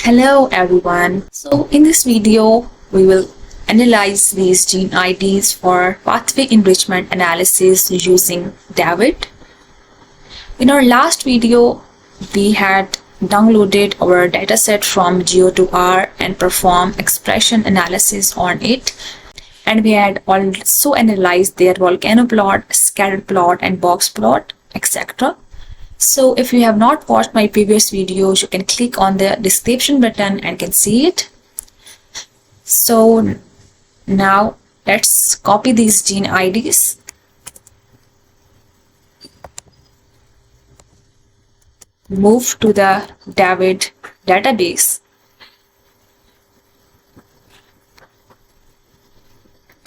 Hello everyone. So in this video, we will analyze these gene IDs for pathway enrichment analysis using DAVID. In our last video, we had downloaded our dataset from Go2R and performed expression analysis on it. And we had also analyzed their volcano plot, scatter plot, and box plot, etc. So if you have not watched my previous videos, you can click on the description button and can see it. So now let's copy these gene IDs. Move to the DAVID database.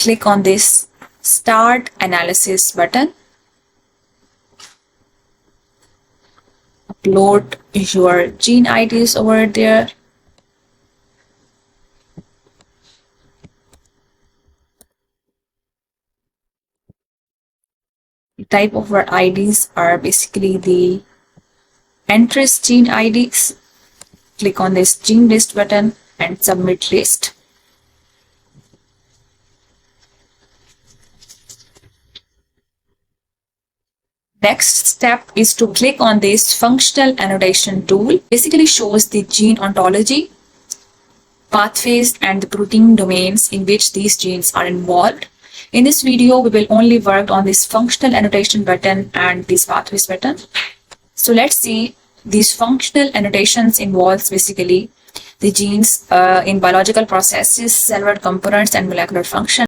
Click on this Start Analysis button. Upload your gene IDs over there. The type of our IDs are basically the interest gene IDs. Click on this gene list button and submit list. Next step is to click on this functional annotation tool. Basically shows the gene ontology, pathways, and the protein domains in which these genes are involved. In this video, we will only work on this functional annotation button and this pathways button. So let's see. These functional annotations involves basically the genes in biological processes, cellular components, and molecular function.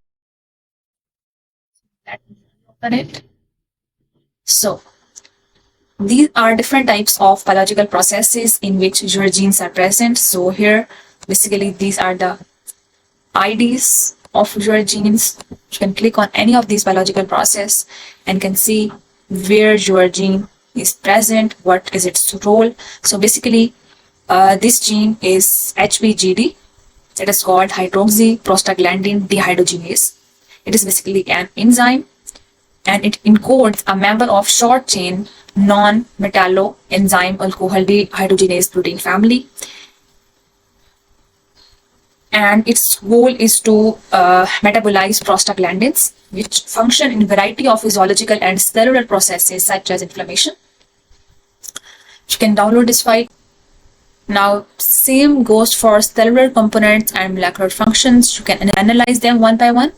Let me open it. So these are different types of biological processes in which your genes are present. So here, basically, these are the IDs of your genes. You can click on any of these biological process and can see where your gene is present, what is its role. So basically, this gene is HBGD. It is called hydroxyprostaglandin dehydrogenase. It is basically an enzyme, and it encodes a member of short chain non-metalloenzyme alcohol dehydrogenase protein family. And its goal is to metabolize prostaglandins, which function in a variety of physiological and cellular processes such as inflammation. You can download this file. Now, same goes for cellular components and molecular functions. You can analyze them one by one.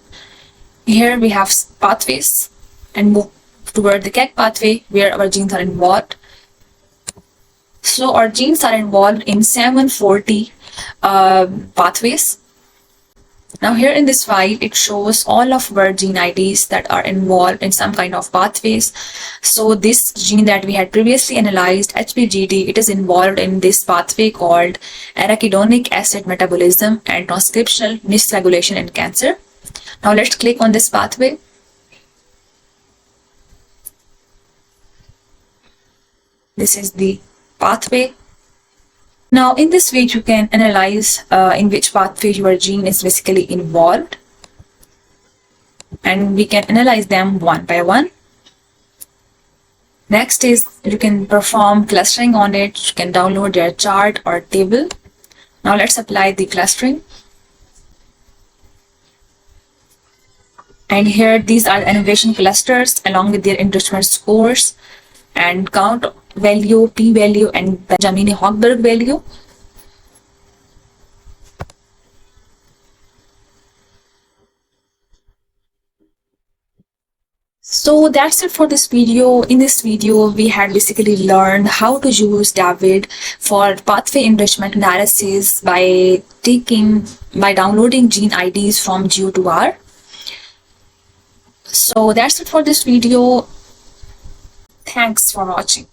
Here we have pathways and move toward the KEGG pathway where our genes are involved. So our genes are involved in 740 pathways. Now here in this file, it shows all of our gene IDs that are involved in some kind of pathways. So this gene that we had previously analyzed, HBGD, it is involved in this pathway called arachidonic acid metabolism and transcriptional misregulation in cancer. Now let's click on this pathway. This is the pathway. Now in this way, you can analyze in which pathway your gene is basically involved. And we can analyze them one by one. Next is you can perform clustering on it. You can download their chart or table. Now let's apply the clustering. And here these are innovation clusters along with their enrichment scores and count value, p-value, and Benjamin-Hochberg value. So that's it for this video. In this video, we had basically learned how to use DAVID for pathway enrichment analysis by downloading gene IDs from Go2R. So that's it for this video. Thanks for watching.